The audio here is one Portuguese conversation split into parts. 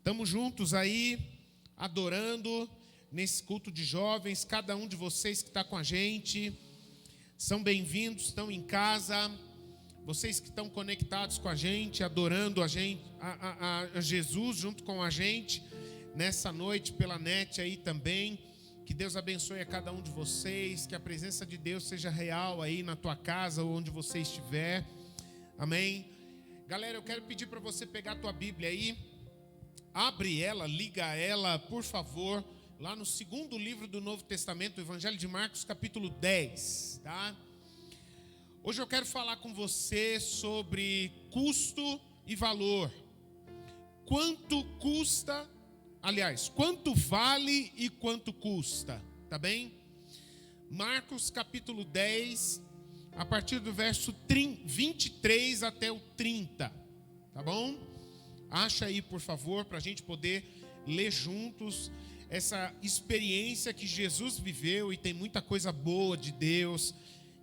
Estamos juntos aí, adorando nesse culto de jovens. Cada um de vocês que está com a gente, são bem-vindos, estão em casa. Vocês que estão conectados com a gente, adorando a gente, a Jesus junto com a gente, nessa noite pela net aí também. Que Deus abençoe a cada um de vocês, que a presença de Deus seja real aí na tua casa ou onde você estiver. Amém? Galera, eu quero pedir para você pegar a tua Bíblia aí, abre ela, liga ela, por favor, lá no segundo livro do Novo Testamento, o Evangelho de Marcos, capítulo 10, tá? Hoje eu quero falar com você sobre custo e valor. Quanto custa... Aliás, quanto vale e quanto custa, tá bem? Marcos capítulo 10, a partir do verso 23 até o 30, tá bom? Acha aí, por favor, para a gente poder ler juntos essa experiência que Jesus viveu, e tem muita coisa boa de Deus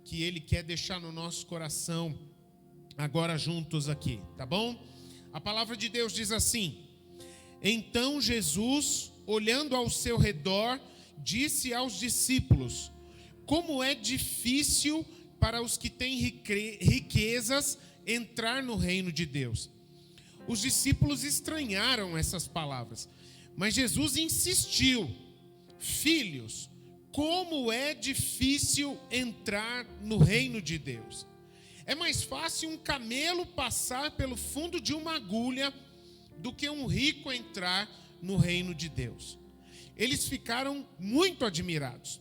que Ele quer deixar no nosso coração agora juntos aqui, tá bom? A palavra de Deus diz assim: Então Jesus, olhando ao seu redor, disse aos discípulos: Como é difícil para os que têm riquezas entrar no reino de Deus. Os discípulos estranharam essas palavras, mas Jesus insistiu: Filhos, como é difícil entrar no reino de Deus. É mais fácil um camelo passar pelo fundo de uma agulha do que um rico entrar no reino de Deus. Eles ficaram muito admirados,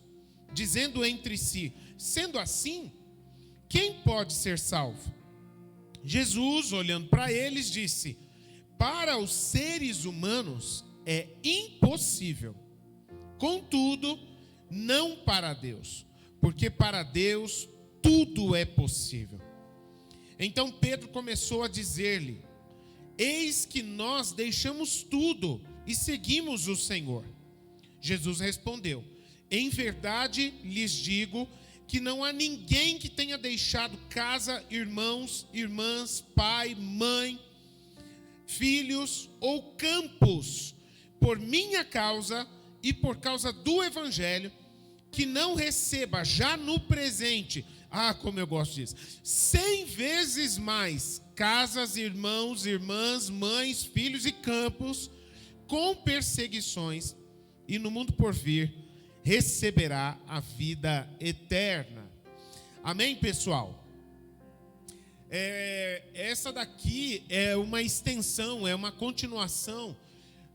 dizendo entre si: Sendo assim, quem pode ser salvo? Jesus, olhando para eles, disse: Para os seres humanos é impossível, contudo, não para Deus, porque para Deus tudo é possível. Então Pedro começou a dizer-lhe: Eis que nós deixamos tudo e seguimos o Senhor. Jesus respondeu: Em verdade lhes digo que não há ninguém que tenha deixado casa, irmãos, irmãs, pai, mãe, filhos ou campos, por minha causa e por causa do Evangelho, que não receba já no presente, como eu gosto disso, 100 vezes mais casas, irmãos, irmãs, mães, filhos e campos, com perseguições, e no mundo por vir receberá a vida eterna. Amém, pessoal? Essa daqui é uma extensão, é uma continuação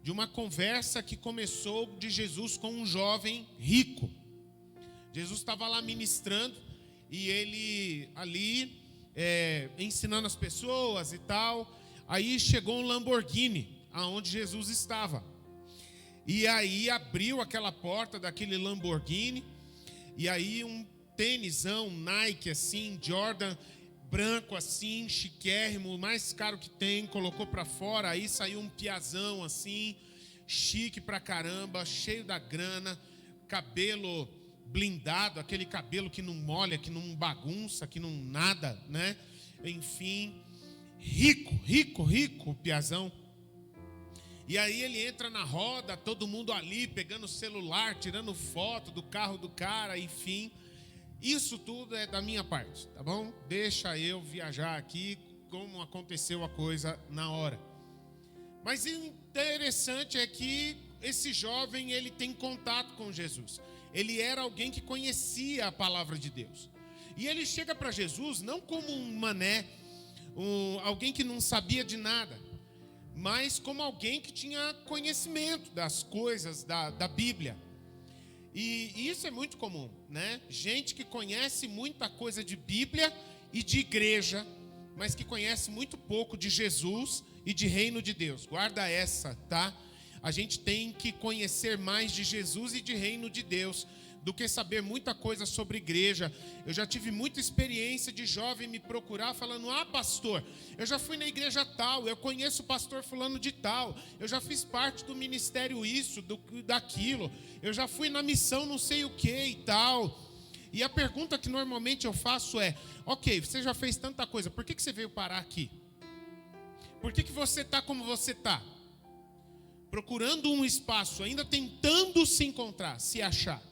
de uma conversa que começou de Jesus com um jovem rico. Jesus estava lá ministrando e ele ali ensinando as pessoas e tal. Aí chegou um Lamborghini aonde Jesus estava. E aí abriu aquela porta daquele Lamborghini, e aí um tênisão Nike assim, Jordan, branco assim, chiquérrimo, o mais caro que tem, colocou pra fora. Aí saiu um piazão assim, chique pra caramba, cheio da grana, cabelo blindado, aquele cabelo que não molha, que não bagunça, que não nada, né? Enfim, rico, o piazão. E aí ele entra na roda, todo mundo ali pegando o celular, tirando foto do carro do cara, enfim. Isso tudo é da minha parte, tá bom? Deixa eu viajar aqui como aconteceu a coisa na hora. Mas interessante é que esse jovem, ele tem contato com Jesus. Ele era alguém que conhecia a palavra de Deus. E ele chega para Jesus não como um mané, alguém que não sabia de nada, mas como alguém que tinha conhecimento das coisas da Bíblia. E isso é muito comum, né? Gente que conhece muita coisa de Bíblia e de igreja, mas que conhece muito pouco de Jesus e de reino de Deus. Guarda essa, tá? A gente tem que conhecer mais de Jesus e de reino de Deus do que saber muita coisa sobre igreja. Eu já tive muita experiência de jovem me procurar falando: pastor, eu já fui na igreja tal, eu conheço o pastor fulano de tal, eu já fiz parte do ministério isso, daquilo, eu já fui na missão não sei o que e tal. E a pergunta que normalmente eu faço é: ok, você já fez tanta coisa, por que você veio parar aqui? Por que você está como você está? procurando um espaço, ainda tentando se encontrar, se achar.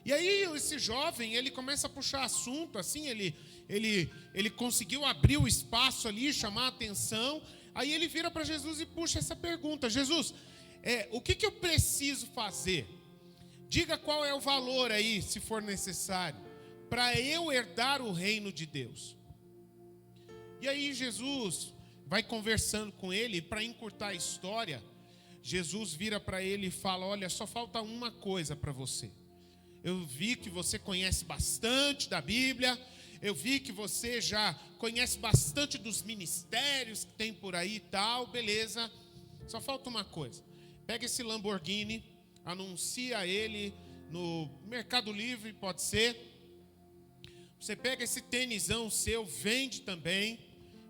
E aí esse jovem, ele começa a puxar assunto, assim, ele conseguiu abrir o espaço ali, chamar a atenção. Aí ele vira para Jesus e puxa essa pergunta: Jesus, o que eu preciso fazer? Diga qual é o valor aí, se for necessário, para eu herdar o reino de Deus. E aí Jesus vai conversando com ele, para encurtar a história, Jesus vira para ele e fala: olha, só falta uma coisa para você. Eu vi que você conhece bastante da Bíblia, eu vi que você já conhece bastante dos ministérios que tem por aí e tal, beleza. Só falta uma coisa: pega esse Lamborghini, anuncia ele no Mercado Livre, pode ser. Você pega esse tênisão seu, vende também.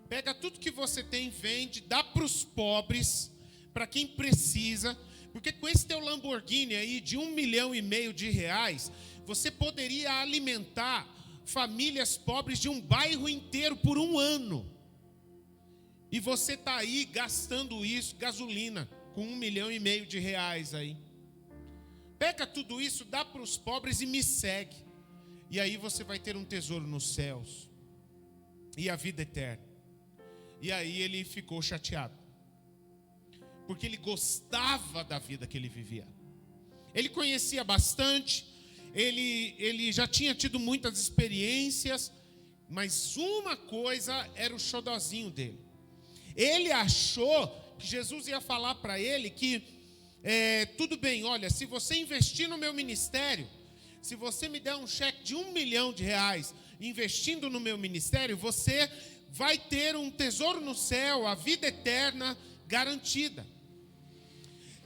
Pega tudo que você tem, vende, dá para os pobres, para quem precisa. Porque com esse teu Lamborghini aí de R$1,5 milhão de reais, você poderia alimentar famílias pobres de um bairro inteiro por um ano. E você está aí gastando isso, gasolina, com R$1,5 milhão de reais aí. Pega tudo isso, dá para os pobres e me segue. E aí você vai ter um tesouro nos céus e a vida eterna. E aí ele ficou chateado, porque ele gostava da vida que ele vivia. Ele conhecia bastante, ele já tinha tido muitas experiências, mas uma coisa era o xodozinho dele. Ele achou que Jesus ia falar para ele que, tudo bem, olha, se você investir no meu ministério, se você me der um cheque de R$1 milhão investindo no meu ministério, você vai ter um tesouro no céu, a vida eterna garantida.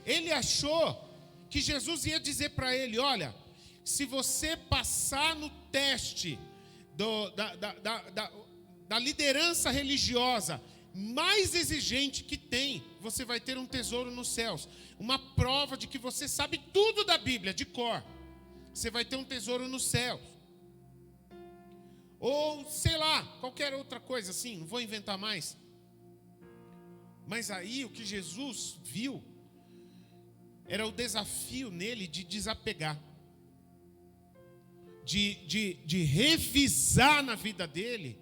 Ele achou que Jesus ia dizer para ele: olha, se você passar no teste da liderança religiosa mais exigente que tem, você vai ter um tesouro nos céus. Uma prova de que você sabe tudo da Bíblia, de cor. Você vai ter um tesouro nos céus. Ou, sei lá, qualquer outra coisa assim, não vou inventar mais. Mas aí o que Jesus viu era o desafio nele de desapegar, de revisar na vida dele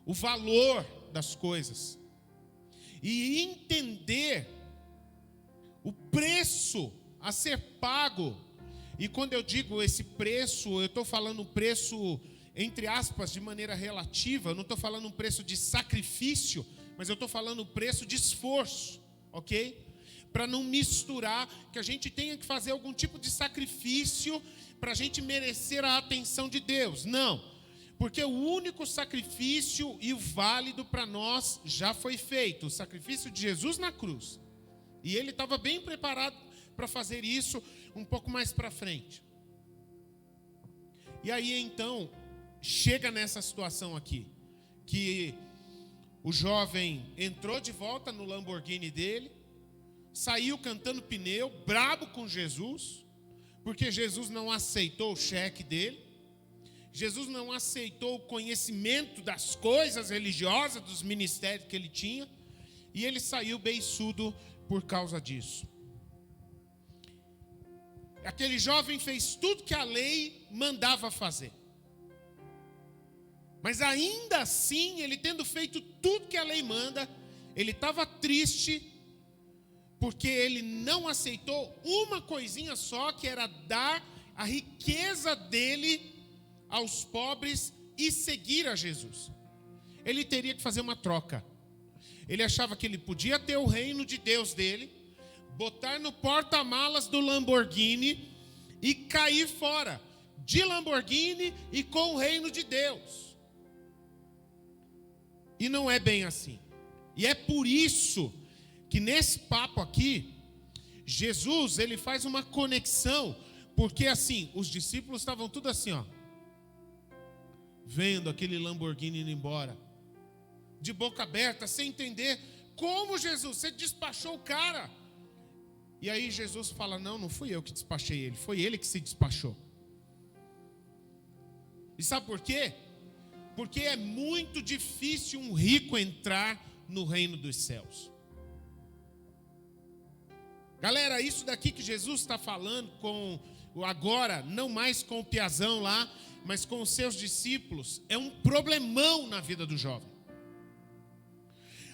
o valor das coisas e entender o preço a ser pago. E quando eu digo esse preço, eu estou falando um preço, entre aspas, de maneira relativa. Eu não estou falando um preço de sacrifício, mas eu estou falando um preço de esforço, ok? Para não misturar que a gente tenha que fazer algum tipo de sacrifício para a gente merecer a atenção de Deus. Não, porque o único sacrifício e o válido para nós já foi feito, o sacrifício de Jesus na cruz. E ele estava bem preparado para fazer isso um pouco mais para frente. E aí então chega nessa situação aqui, que o jovem entrou de volta no Lamborghini dele, saiu cantando pneu, brabo com Jesus, porque Jesus não aceitou o cheque dele, Jesus não aceitou o conhecimento das coisas religiosas, dos ministérios que ele tinha, e ele saiu beiçudo por causa disso. Aquele jovem fez tudo que a lei mandava fazer. Mas ainda assim, ele tendo feito tudo que a lei manda, ele estava triste, porque ele não aceitou uma coisinha só, que era dar a riqueza dele aos pobres e seguir a Jesus. Ele teria que fazer uma troca. Ele achava que ele podia ter o reino de Deus dele, botar no porta-malas do Lamborghini e cair fora de Lamborghini e com o reino de Deus. E não é bem assim. E é por isso que nesse papo aqui, Jesus, ele faz uma conexão, porque assim, os discípulos estavam tudo assim, ó, vendo aquele Lamborghini indo embora, de boca aberta, sem entender como Jesus, você despachou o cara. E aí Jesus fala: não fui eu que despachei ele, foi ele que se despachou. E sabe por quê? Porque é muito difícil um rico entrar no reino dos céus. Galera, isso daqui que Jesus está falando agora, não mais com o Piazão lá, mas com os seus discípulos, é um problemão na vida do jovem.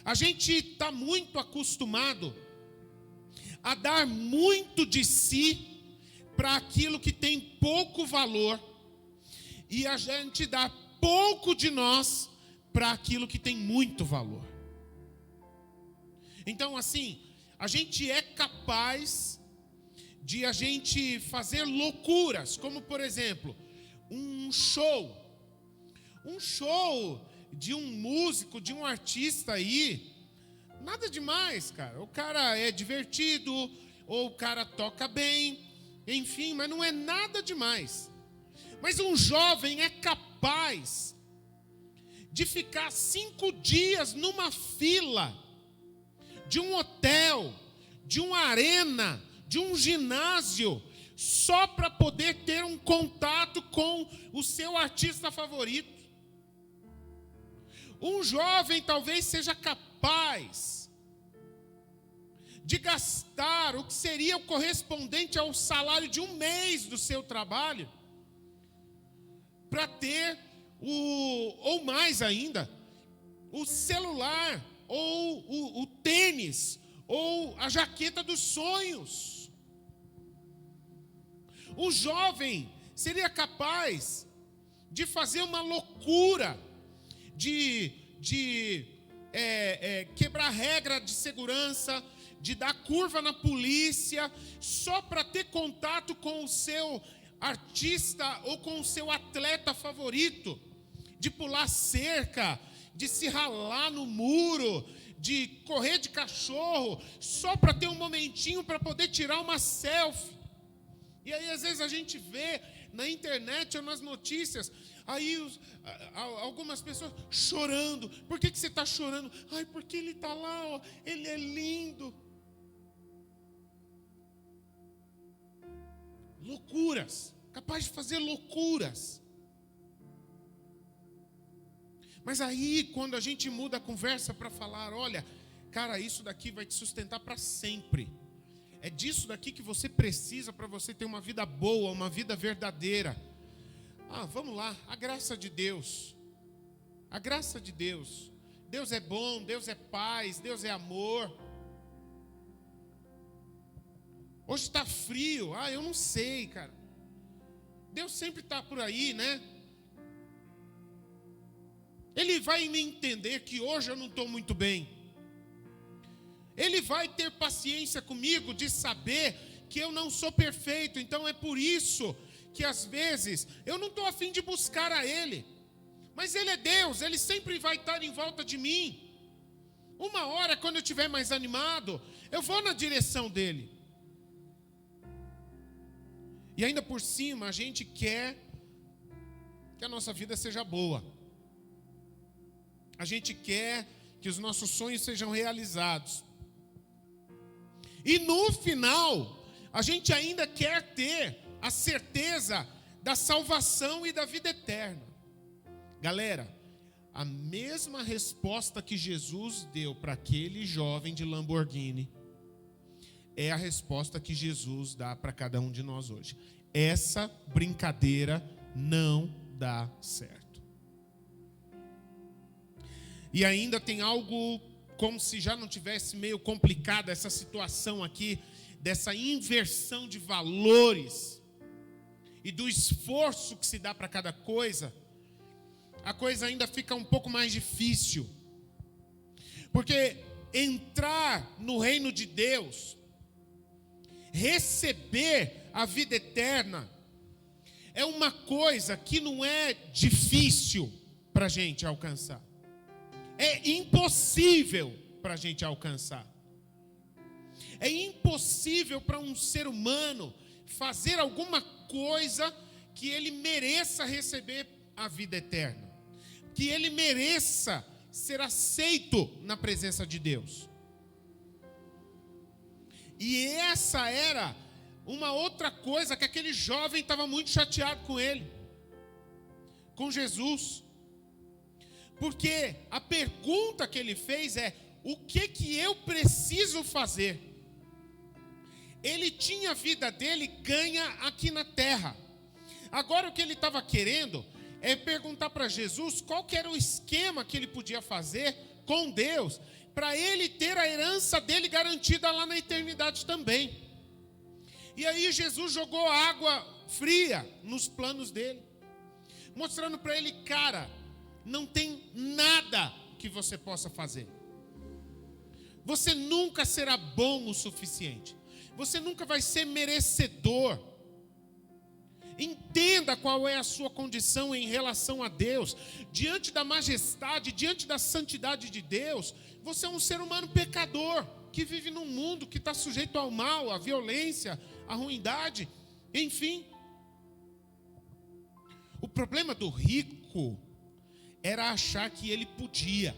A gente está muito acostumado a dar muito de si para aquilo que tem pouco valor, e a gente dá pouco de nós para aquilo que tem muito valor. Então, assim, a gente é capaz de a gente fazer loucuras, como por exemplo, um show de um músico, de um artista aí, nada demais, cara. O cara é divertido, ou o cara toca bem, enfim, mas não é nada demais. Mas um jovem é capaz de ficar 5 dias numa fila de um hotel, de uma arena, de um ginásio, só para poder ter um contato com o seu artista favorito. Um jovem talvez seja capaz de gastar o que seria o correspondente ao salário de um mês do seu trabalho, para ter ou mais ainda, o celular, ou o tênis, ou a jaqueta dos sonhos. O jovem seria capaz de fazer uma loucura, de quebrar regra de segurança, de dar curva na polícia, só para ter contato com o seu artista ou com o seu atleta favorito, de pular cerca, de se ralar no muro, de correr de cachorro, só para ter um momentinho para poder tirar uma selfie. E aí às vezes a gente vê na internet ou nas notícias, aí algumas pessoas chorando. Por que você está chorando? Ai, porque ele está lá, ó, ele é lindo. Loucuras, capaz de fazer loucuras. Mas aí, quando a gente muda a conversa para falar, olha, cara, isso daqui vai te sustentar para sempre. É disso daqui que você precisa para você ter uma vida boa, uma vida verdadeira. Vamos lá, a graça de Deus. A graça de Deus. Deus é bom, Deus é paz, Deus é amor. Hoje está frio, eu não sei, cara. Deus sempre está por aí, né? Ele vai me entender que hoje eu não estou muito bem. Ele vai ter paciência comigo de saber que eu não sou perfeito. Então é por isso que às vezes eu não estou a fim de buscar a Ele. Mas Ele é Deus, Ele sempre vai estar em volta de mim. Uma hora, quando eu estiver mais animado, eu vou na direção dEle. E ainda por cima, a gente quer que a nossa vida seja boa. A gente quer que os nossos sonhos sejam realizados. E no final, a gente ainda quer ter a certeza da salvação e da vida eterna. Galera, a mesma resposta que Jesus deu para aquele jovem de Lamborghini é a resposta que Jesus dá para cada um de nós hoje. Essa brincadeira não dá certo. E ainda tem algo como se já não tivesse meio complicada essa situação aqui, dessa inversão de valores e do esforço que se dá para cada coisa. A coisa ainda fica um pouco mais difícil. Porque entrar no reino de Deus, receber a vida eterna, é uma coisa que não é difícil para a gente alcançar. É impossível para a gente alcançar. É impossível para um ser humano fazer alguma coisa que ele mereça receber a vida eterna, que ele mereça ser aceito na presença de Deus. E essa era uma outra coisa que aquele jovem estava muito chateado com ele, com Jesus. Porque a pergunta que ele fez é: o que eu preciso fazer? Ele tinha a vida dele ganha aqui na terra. Agora o que ele estava querendo é perguntar para Jesus qual que era o esquema que ele podia fazer com Deus, para ele ter a herança dele garantida lá na eternidade também. E aí Jesus jogou água fria nos planos dele, mostrando para ele, cara, não tem nada que você possa fazer. Você nunca será bom o suficiente. Você nunca vai ser merecedor. Entenda qual é a sua condição em relação a Deus. Diante da majestade, diante da santidade de Deus, você é um ser humano pecador, que vive num mundo que está sujeito ao mal, à violência, à ruindade, enfim. O problema do rico era achar que ele podia.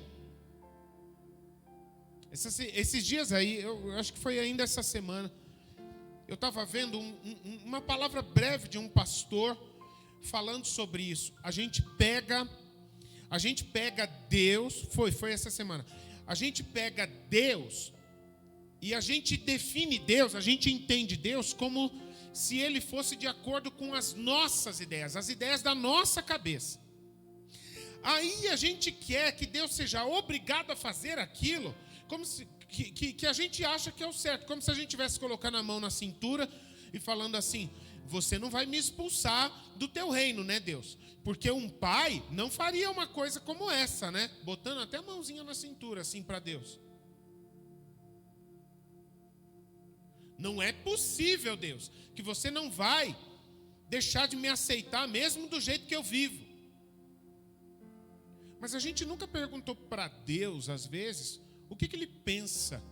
Esses dias aí, eu acho que foi ainda essa semana, eu estava vendo uma palavra breve de um pastor falando sobre isso. A gente pega Deus, foi essa semana. A gente pega Deus e a gente define Deus, a gente entende Deus como se ele fosse de acordo com as nossas ideias, as ideias da nossa cabeça. Aí a gente quer que Deus seja obrigado a fazer aquilo, como se que a gente acha que é o certo, como se a gente tivesse colocando a mão na cintura e falando assim: você não vai me expulsar do teu reino, né, Deus? Porque um pai não faria uma coisa como essa, né? Botando até a mãozinha na cintura assim para Deus. Não é possível, Deus, que você não vai deixar de me aceitar mesmo do jeito que eu vivo. Mas a gente nunca perguntou para Deus, às vezes, o que ele pensa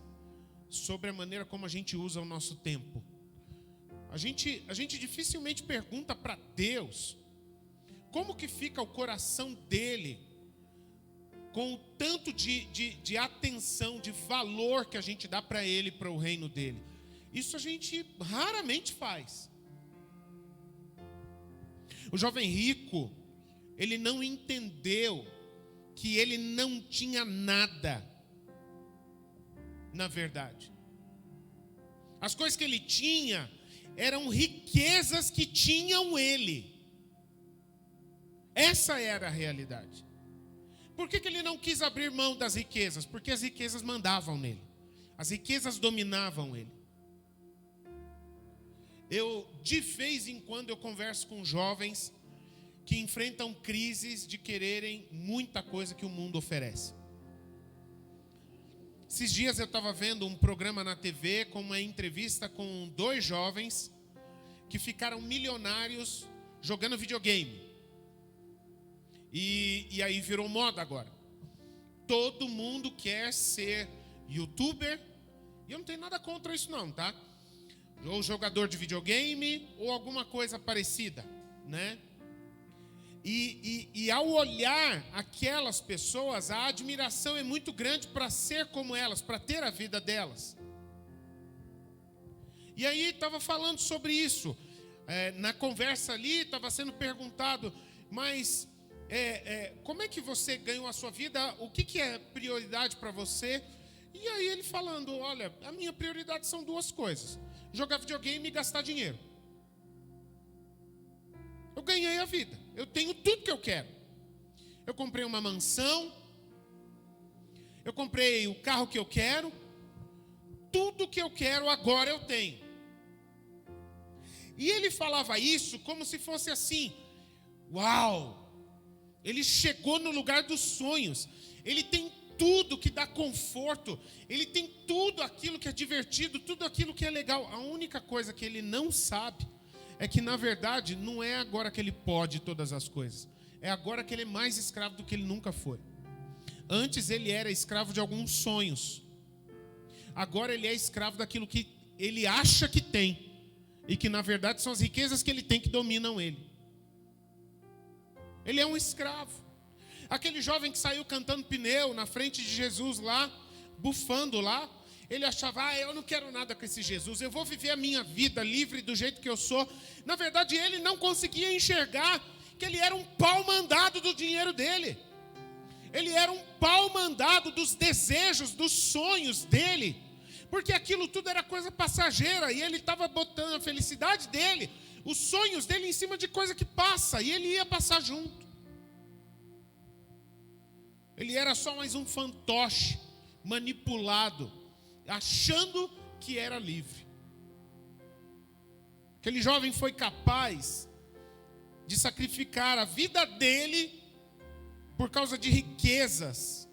sobre a maneira como a gente usa o nosso tempo. A gente dificilmente pergunta para Deus como que fica o coração dele com o tanto de atenção, de valor que a gente dá para ele, para o reino dele. Isso a gente raramente faz. O jovem rico, ele não entendeu que ele não tinha nada, na verdade. As coisas que ele tinha eram riquezas que tinham ele. Essa era a realidade. Por que ele não quis abrir mão das riquezas? Porque as riquezas mandavam nele. As riquezas dominavam ele. De vez em quando, eu converso com jovens que enfrentam crises de quererem muita coisa que o mundo oferece. Esses dias eu estava vendo um programa na TV com uma entrevista com 2 jovens que ficaram milionários jogando videogame. E aí virou moda agora. Todo mundo quer ser youtuber. E eu não tenho nada contra isso não, tá? Ou jogador de videogame, ou alguma coisa parecida, né? E ao olhar aquelas pessoas, a admiração é muito grande para ser como elas, para ter a vida delas. E aí estava falando sobre isso. Na conversa ali estava sendo perguntado, mas como é que você ganhou a sua vida? O que é prioridade para você? E aí ele falando, olha, a minha prioridade são 2 coisas: jogar videogame e gastar dinheiro. Eu ganhei a vida. Eu tenho tudo que eu quero. Eu comprei uma mansão. Eu comprei o carro que eu quero. Tudo que eu quero agora eu tenho. E ele falava isso como se fosse assim: uau! Ele chegou no lugar dos sonhos. Ele tem tudo que dá conforto. Ele tem tudo aquilo que é divertido, tudo aquilo que é legal. A única coisa que ele não sabe é que, na verdade, não é agora que ele pode todas as coisas. É agora que ele é mais escravo do que ele nunca foi. Antes ele era escravo de alguns sonhos. Agora ele é escravo daquilo que ele acha que tem. E que, na verdade, são as riquezas que ele tem que dominam ele. Ele é um escravo. Aquele jovem que saiu cantando pneu na frente de Jesus lá, bufando lá, ele achava, eu não quero nada com esse Jesus, eu vou viver a minha vida livre do jeito que eu sou. Na verdade, ele não conseguia enxergar que ele era um pau mandado do dinheiro dele. Ele era um pau mandado dos desejos, dos sonhos dele. Porque aquilo tudo era coisa passageira, e ele estava botando a felicidade dele, os sonhos dele em cima de coisa que passa, e ele ia passar junto. Ele era só mais um fantoche, manipulado, achando que era livre. Aquele jovem foi capaz de sacrificar a vida dele por causa de riquezas,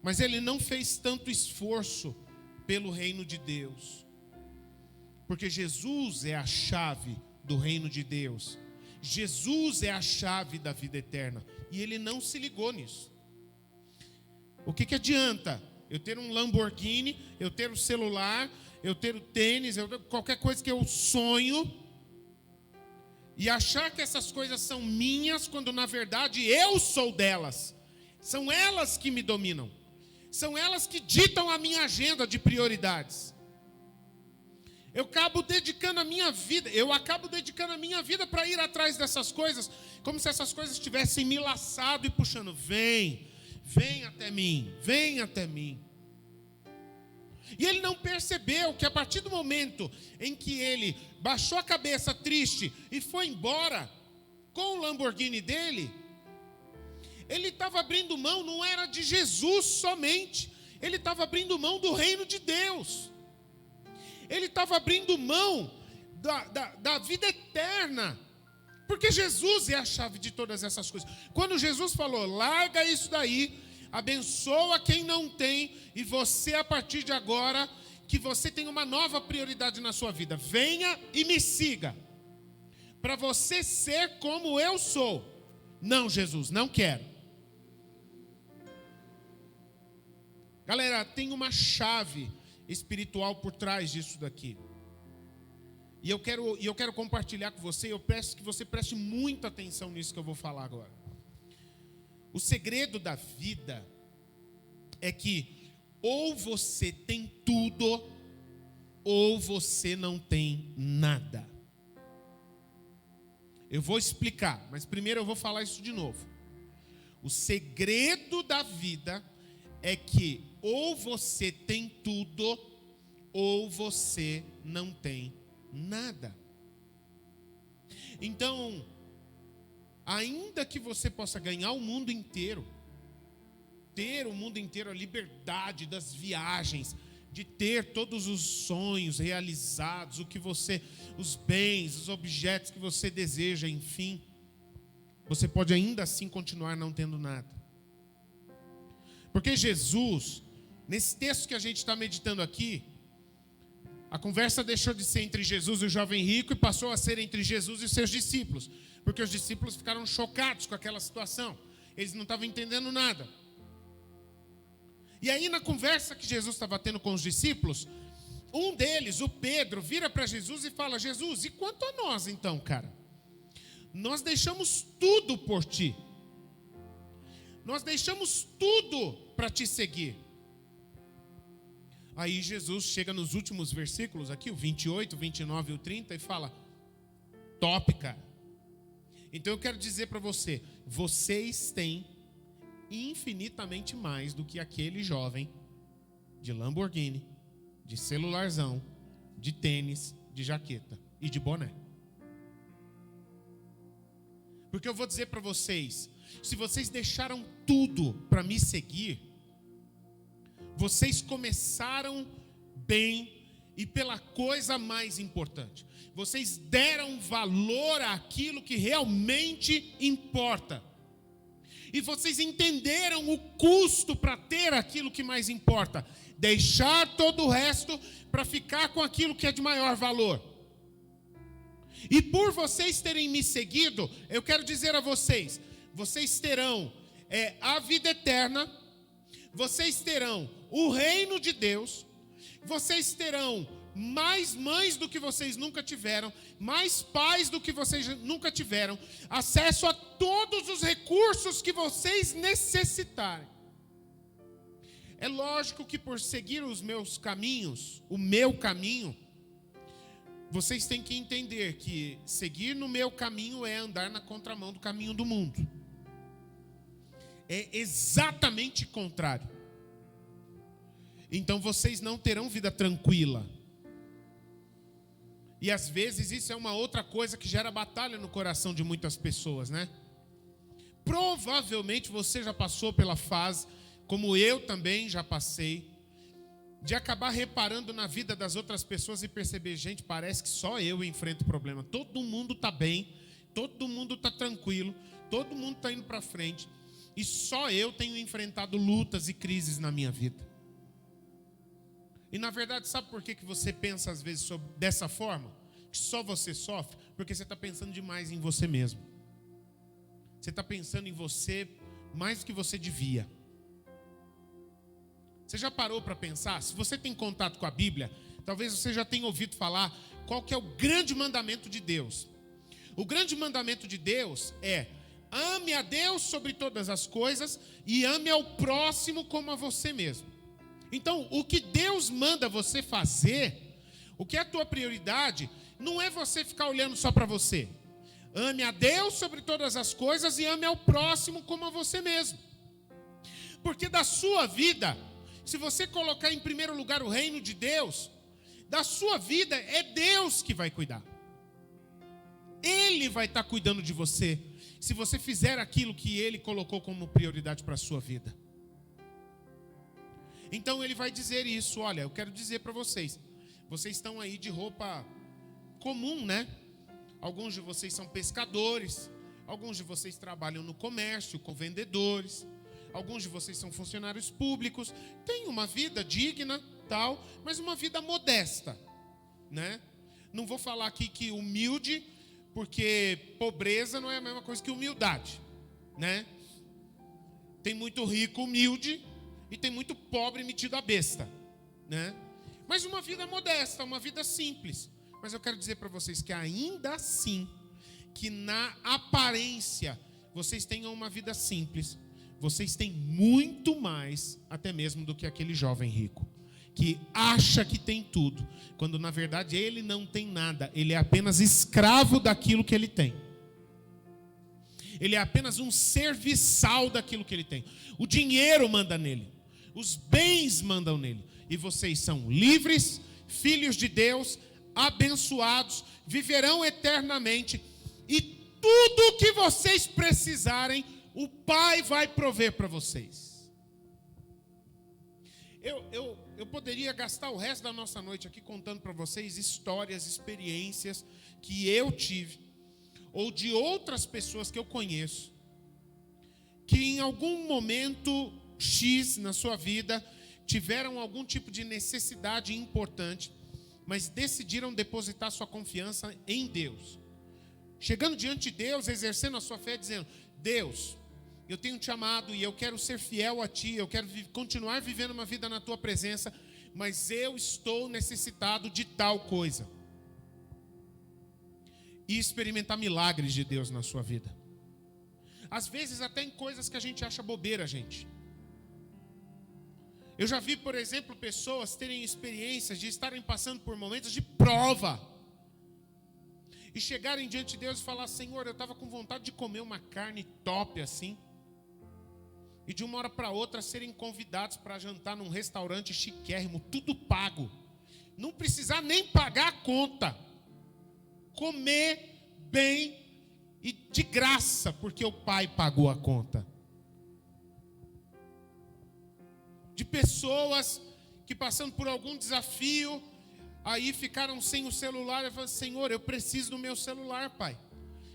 mas ele não fez tanto esforço pelo reino de Deus, porque Jesus é a chave do reino de Deus. Jesus é a chave da vida eterna, e ele não se ligou nisso. O que adianta eu ter um Lamborghini, eu ter um celular, eu ter o tênis, qualquer coisa que eu sonho, e achar que essas coisas são minhas, quando na verdade eu sou delas. São elas que me dominam. São elas que ditam a minha agenda de prioridades. Eu acabo dedicando a minha vida para ir atrás dessas coisas, como se essas coisas tivessem me laçado e puxando. Vem até mim, vem até mim. E ele não percebeu que a partir do momento em que ele baixou a cabeça triste e foi embora com o Lamborghini dele, ele estava abrindo mão, não era de Jesus somente, ele estava abrindo mão do reino de Deus. Ele estava abrindo mão da vida eterna, porque Jesus é a chave de todas essas coisas. Quando Jesus falou, larga isso daí, abençoa quem não tem, e você a partir de agora, que você tem uma nova prioridade na sua vida, venha e me siga, para você ser como eu sou. Não, Jesus, não quero. Galera, tem uma chave espiritual por trás disso daqui. E eu quero compartilhar com você. Eu peço que você preste muita atenção nisso que eu vou falar agora. O segredo da vida é que ou você tem tudo, ou você não tem nada. Eu vou explicar, mas primeiro eu vou falar isso de novo. O segredo da vida é que ou você tem tudo, ou você não tem nada. Então, ainda que você possa ganhar o mundo inteiro, ter o mundo inteiro, a liberdade das viagens, de ter todos os sonhos realizados, os bens, os objetos que você deseja, enfim, você pode ainda assim continuar não tendo nada. Porque Jesus, nesse texto que a gente está meditando aqui, a conversa deixou de ser entre Jesus e o jovem rico e passou a ser entre Jesus e seus discípulos, porque os discípulos ficaram chocados com aquela situação, eles não estavam entendendo nada. E aí na conversa que Jesus estava tendo com os discípulos, um deles, o Pedro, vira para Jesus e fala, Jesus, e quanto a nós então, cara? Nós deixamos tudo por ti. Nós deixamos tudo para te seguir. Aí Jesus chega nos últimos versículos aqui, o 28, o 29 e o 30, e fala, top, cara. Então eu quero dizer para você, vocês têm infinitamente mais do que aquele jovem de Lamborghini, de celularzão, de tênis, de jaqueta e de boné. Porque eu vou dizer para vocês, se vocês deixaram tudo para me seguir, vocês começaram bem e pela coisa mais importante. Vocês deram valor àquilo que realmente importa. E vocês entenderam o custo para ter aquilo que mais importa. Deixar todo o resto para ficar com aquilo que é de maior valor. E por vocês terem me seguido, eu quero dizer a vocês, vocês terão a vida eterna, vocês terão o reino de Deus, vocês terão mais mães do que vocês nunca tiveram, mais pais do que vocês nunca tiveram, acesso a todos os recursos que vocês necessitarem. É lógico que por seguir os meus caminhos, o meu caminho, vocês têm que entender que seguir no meu caminho é andar na contramão do caminho do mundo. É exatamente contrário. Então vocês não terão vida tranquila. E às vezes isso é uma outra coisa que gera batalha no coração de muitas pessoas, né? Provavelmente você já passou pela fase, como eu também já passei, de acabar reparando na vida das outras pessoas e perceber, gente, parece que só eu enfrento problema. Todo mundo está bem, todo mundo está tranquilo, todo mundo está indo para frente. E só eu tenho enfrentado lutas e crises na minha vida. E na verdade, sabe por que você pensa às vezes dessa forma? Que só você sofre? Porque você está pensando demais em você mesmo. Você está pensando em você mais do que você devia. Você já parou para pensar? Se você tem contato com a Bíblia, talvez você já tenha ouvido falar qual que é o grande mandamento de Deus. O grande mandamento de Deus é: ame a Deus sobre todas as coisas e ame ao próximo como a você mesmo. Então, o que Deus manda você fazer, o que é a tua prioridade, não é você ficar olhando só para você. Ame a Deus sobre todas as coisas e ame ao próximo como a você mesmo. Porque da sua vida, se você colocar em primeiro lugar o reino de Deus, da sua vida é Deus que vai cuidar. Ele vai estar cuidando de você, se você fizer aquilo que Ele colocou como prioridade para a sua vida. Então Ele vai dizer isso: olha, eu quero dizer para vocês, vocês estão aí de roupa comum, né? Alguns de vocês são pescadores, alguns de vocês trabalham no comércio com vendedores, alguns de vocês são funcionários públicos, têm uma vida digna, tal, mas uma vida modesta, né? Não vou falar aqui que humilde, porque pobreza não é a mesma coisa que humildade, né? Tem muito rico humilde e tem muito pobre metido a besta, né? Mas uma vida modesta, uma vida simples. Mas eu quero dizer para vocês que ainda assim, que na aparência vocês tenham uma vida simples, vocês têm muito mais, até mesmo do que aquele jovem rico, que acha que tem tudo, quando na verdade ele não tem nada, ele é apenas escravo daquilo que ele tem. Ele é apenas um serviçal daquilo que ele tem. O dinheiro manda nele, os bens mandam nele, e vocês são livres, filhos de Deus, abençoados, viverão eternamente, e tudo o que vocês precisarem, o Pai vai prover para vocês. Eu poderia gastar o resto da nossa noite aqui contando para vocês histórias, experiências que eu tive, ou de outras pessoas que eu conheço, que em algum momento X na sua vida tiveram algum tipo de necessidade importante, mas decidiram depositar sua confiança em Deus. Chegando diante de Deus, exercendo a sua fé, dizendo: Deus, eu tenho te amado e eu quero ser fiel a Ti, eu quero continuar vivendo uma vida na Tua presença, mas eu estou necessitado de tal coisa. E experimentar milagres de Deus na sua vida. Às vezes até em coisas que a gente acha bobeira, gente. Eu já vi, por exemplo, pessoas terem experiências de estarem passando por momentos de prova. E chegarem diante de Deus e falar: Senhor, eu estava com vontade de comer uma carne top assim. E de uma hora para outra serem convidados para jantar num restaurante chiquérrimo, tudo pago. Não precisar nem pagar a conta. Comer bem e de graça, porque o Pai pagou a conta. De pessoas que passando por algum desafio, aí ficaram sem o celular e falaram: Senhor, eu preciso do meu celular, Pai.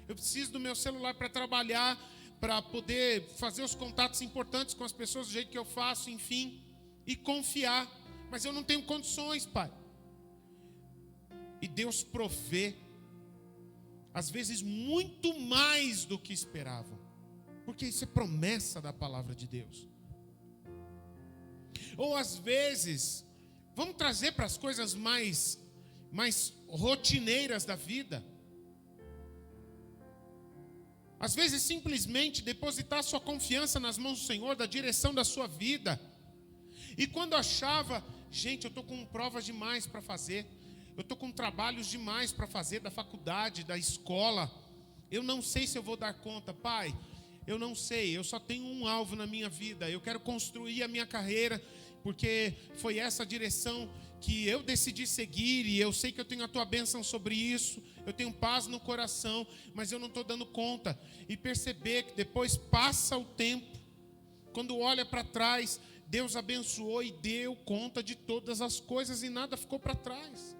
Eu preciso do meu celular para trabalhar, para poder fazer os contatos importantes com as pessoas do jeito que eu faço, enfim, e confiar. Mas eu não tenho condições, Pai. E Deus provê, às vezes muito mais do que esperavam, porque isso é promessa da palavra de Deus. Ou às vezes, vamos trazer para as coisas mais rotineiras da vida. Às vezes simplesmente depositar sua confiança nas mãos do Senhor, da direção da sua vida. E quando achava: gente, eu estou com provas demais para fazer, eu estou com trabalhos demais para fazer da faculdade, da escola, eu não sei se eu vou dar conta, Pai, eu não sei, eu só tenho um alvo na minha vida, eu quero construir a minha carreira, porque foi essa direção que eu decidi seguir, e eu sei que eu tenho a tua bênção sobre isso, eu tenho paz no coração, mas eu não estou dando conta. E perceber que depois passa o tempo, quando olha para trás, Deus abençoou e deu conta de todas as coisas e nada ficou para trás.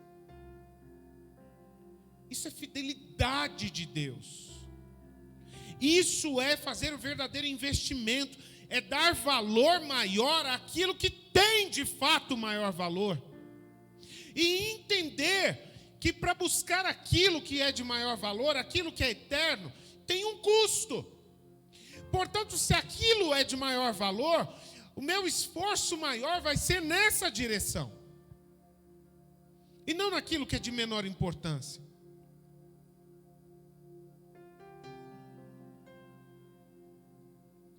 Isso é fidelidade de Deus. Isso é fazer o verdadeiro investimento, é dar valor maior àquilo que tem de fato maior valor. E entender que para buscar aquilo que é de maior valor, aquilo que é eterno, tem um custo. Portanto, se aquilo é de maior valor, o meu esforço maior vai ser nessa direção. E não naquilo que é de menor importância.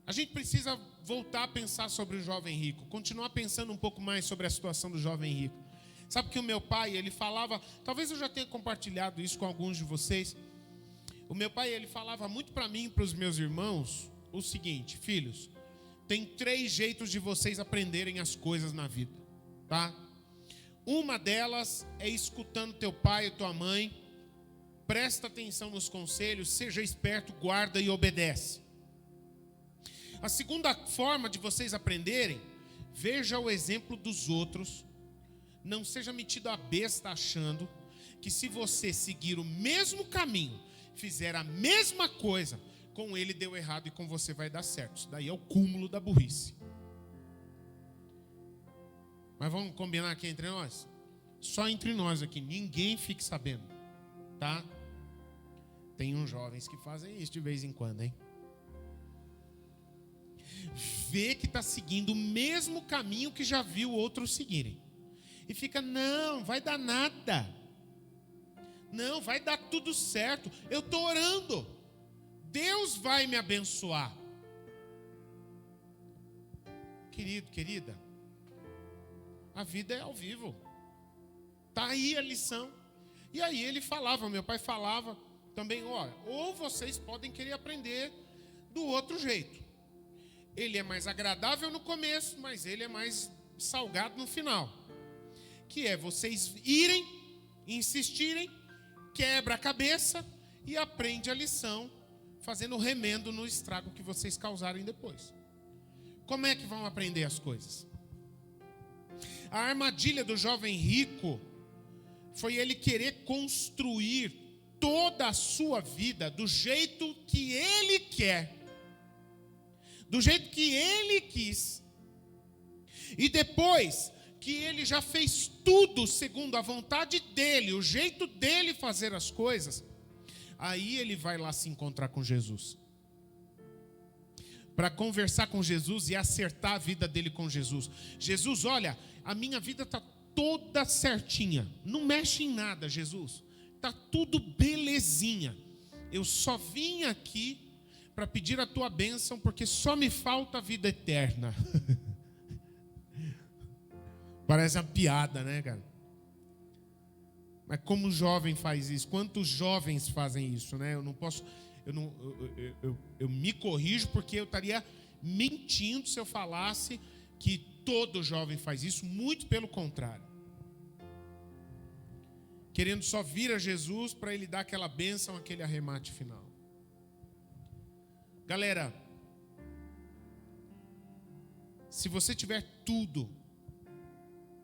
A gente precisa voltar a pensar sobre o jovem rico, continuar pensando um pouco mais sobre a situação do jovem rico. Sabe que o meu pai, ele falava, talvez eu já tenha compartilhado isso com alguns de vocês. O meu pai, ele falava muito para mim e para os meus irmãos o seguinte: filhos, tem 3 jeitos de vocês aprenderem as coisas na vida, tá? Uma delas é escutando teu pai e tua mãe, presta atenção nos conselhos, seja esperto, guarda e obedece. A segunda forma de vocês aprenderem, veja o exemplo dos outros, não seja metido a besta achando que se você seguir o mesmo caminho, fizer a mesma coisa, com ele deu errado e com você vai dar certo. Isso daí é o cúmulo da burrice. Mas vamos combinar aqui entre nós? Só entre nós aqui, ninguém fique sabendo, tá? Tem uns jovens que fazem isso de vez em quando, hein? Vê que está seguindo o mesmo caminho que já viu outros seguirem. E fica, não, vai dar nada. Não, vai dar tudo certo. Eu estou orando. Deus vai me abençoar. Querido, querida, a vida é ao vivo. Está aí a lição. E aí ele falava, meu pai falava também, olha, ou vocês podem querer aprender do outro jeito. Ele é mais agradável no começo, mas ele é mais salgado no final. Que é vocês irem, insistirem, quebra a cabeça e aprende a lição, fazendo remendo no estrago que vocês causarem depois. Como é que vão aprender as coisas? A armadilha do jovem rico foi ele querer construir toda a sua vida do jeito que ele quer. Do jeito que ele quis. E depois que ele já fez tudo segundo a vontade dele, o jeito dele fazer as coisas, aí ele vai lá se encontrar com Jesus. Para conversar com Jesus e acertar a vida dele com Jesus. Jesus, olha, a minha vida está toda certinha. Não mexe em nada, Jesus. Está tudo belezinha. Eu só vim aqui para pedir a tua bênção, porque só me falta a vida eterna. Parece uma piada, né, cara? Mas como o jovem faz isso? Quantos jovens fazem isso, né? Eu me corrijo, porque eu estaria mentindo se eu falasse que todo jovem faz isso, muito pelo contrário. Querendo só vir a Jesus para ele dar aquela bênção, aquele arremate final. Galera, se você tiver tudo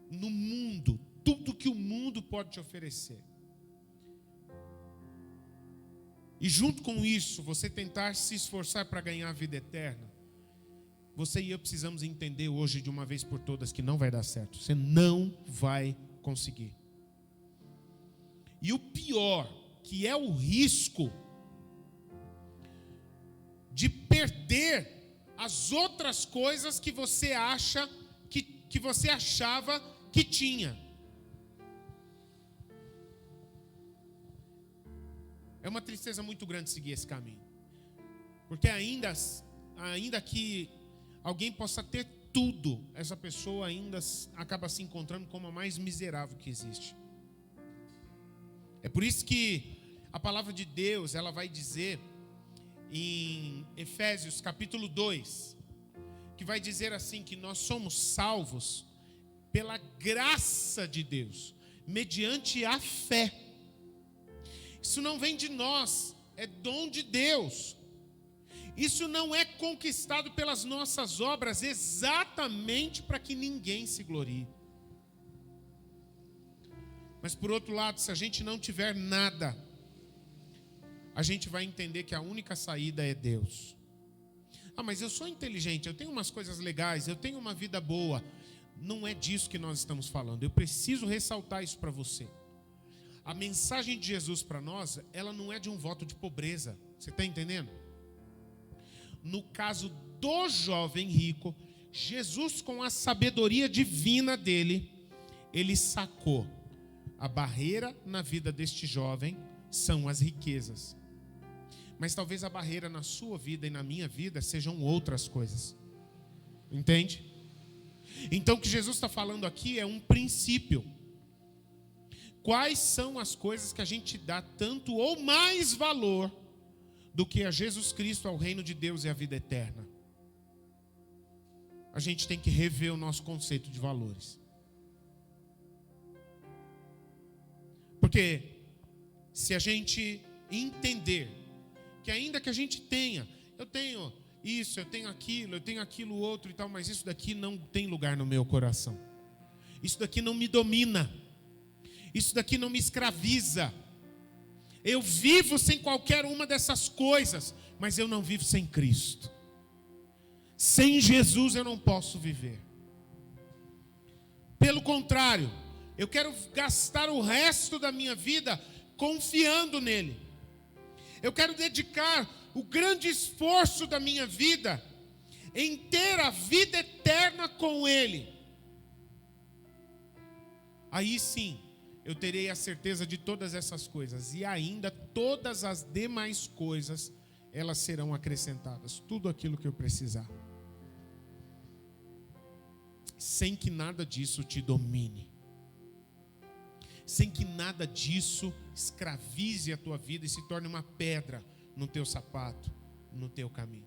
no mundo, tudo que o mundo pode te oferecer, e junto com isso, você tentar se esforçar para ganhar a vida eterna, você e eu precisamos entender hoje de uma vez por todas que não vai dar certo. Você não vai conseguir. E o pior, que é o risco de perder as outras coisas que você acha que você achava que tinha. É uma tristeza muito grande seguir esse caminho. Porque ainda que alguém possa ter tudo, essa pessoa ainda acaba se encontrando como a mais miserável que existe. É por isso que a palavra de Deus, ela vai dizer em Efésios capítulo 2, que vai dizer assim, que nós somos salvos pela graça de Deus, mediante a fé. Isso não vem de nós, é dom de Deus. Isso não é conquistado pelas nossas obras, exatamente para que ninguém se glorie. Mas por outro lado, se a gente não tiver nada, a gente vai entender que a única saída é Deus. Ah, mas eu sou inteligente, eu tenho umas coisas legais, eu tenho uma vida boa. Não é disso que nós estamos falando. Eu preciso ressaltar isso para você. A mensagem de Jesus para nós, ela não é de um voto de pobreza. Você está entendendo? No caso do jovem rico, Jesus, com a sabedoria divina dele, ele sacou: a barreira na vida deste jovem são as riquezas. Mas talvez a barreira na sua vida e na minha vida sejam outras coisas. Entende? Então o que Jesus está falando aqui é um princípio. Quais são as coisas que a gente dá tanto ou mais valor do que a Jesus Cristo, ao reino de Deus e à vida eterna? A gente tem que rever o nosso conceito de valores. Porque se a gente entender que ainda que a gente tenha, eu tenho isso, eu tenho aquilo outro e tal, mas isso daqui não tem lugar no meu coração. Isso daqui não me domina. Isso daqui não me escraviza. Eu vivo sem qualquer uma dessas coisas, mas eu não vivo sem Cristo. Sem Jesus eu não posso viver. Pelo contrário, eu quero gastar o resto da minha vida confiando nele. Eu quero dedicar o grande esforço da minha vida em ter a vida eterna com ele. Aí sim, eu terei a certeza de todas essas coisas. E ainda todas as demais coisas, elas serão acrescentadas. Tudo aquilo que eu precisar. Sem que nada disso te domine. Sem que nada disso escravize a tua vida e se torne uma pedra no teu sapato, no teu caminho.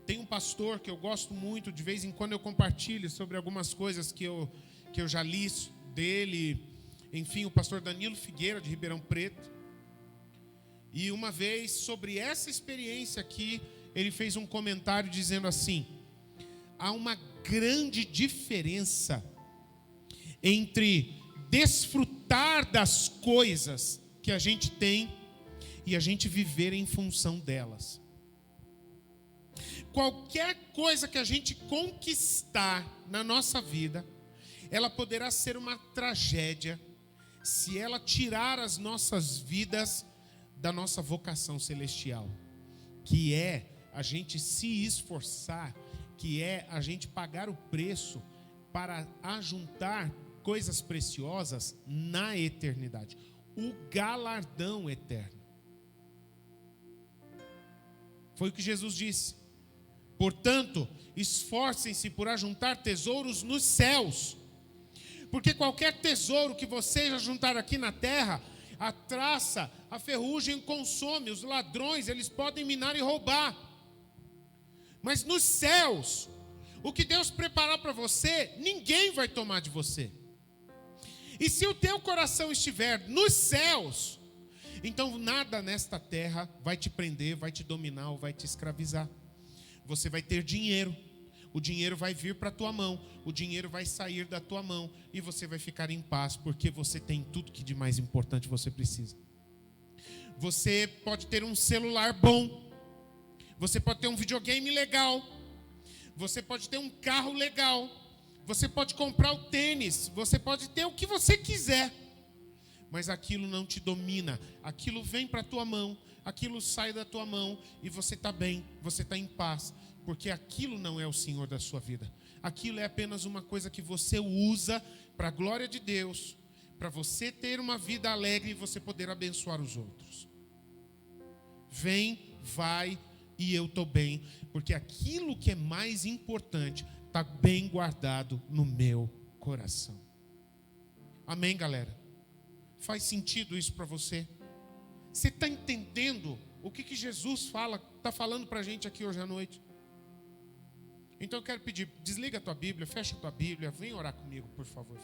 Tem um pastor que eu gosto muito, de vez em quando eu compartilho sobre algumas coisas que eu já li dele. Enfim, o pastor Danilo Figueira, de Ribeirão Preto. E uma vez, sobre essa experiência aqui, ele fez um comentário dizendo assim: há uma grande diferença entre desfrutar das coisas que a gente tem e a gente viver em função delas. Qualquer coisa que a gente conquistar na nossa vida, ela poderá ser uma tragédia se ela tirar as nossas vidas da nossa vocação celestial, que é a gente se esforçar, que é a gente pagar o preço para ajuntar coisas preciosas na eternidade, o galardão eterno. Foi o que Jesus disse: portanto, esforcem-se por ajuntar tesouros nos céus, porque qualquer tesouro que você ajuntar aqui na terra, a traça, a ferrugem consome, os ladrões, eles podem minar e roubar. Mas nos céus, o que Deus preparar para você, ninguém vai tomar de você. E se o teu coração estiver nos céus, então nada nesta terra vai te prender, vai te dominar ou vai te escravizar. Você vai ter dinheiro, o dinheiro vai vir para a tua mão, o dinheiro vai sair da tua mão e você vai ficar em paz, porque você tem tudo que de mais importante você precisa. Você pode ter um celular bom, você pode ter um videogame legal, você pode ter um carro legal, você pode comprar o tênis, você pode ter o que você quiser, mas aquilo não te domina, aquilo vem para a tua mão, aquilo sai da tua mão e você está bem, você está em paz, porque aquilo não é o Senhor da sua vida, aquilo é apenas uma coisa que você usa para a glória de Deus, para você ter uma vida alegre e você poder abençoar os outros. Vem, vai e eu estou bem, porque aquilo que é mais importante está bem guardado no meu coração. Amém, galera? Faz sentido isso para você? Você está entendendo o que Jesus está falando para a gente aqui hoje à noite? Então eu quero pedir, desliga a tua Bíblia, fecha a tua Bíblia, vem orar comigo, por favor.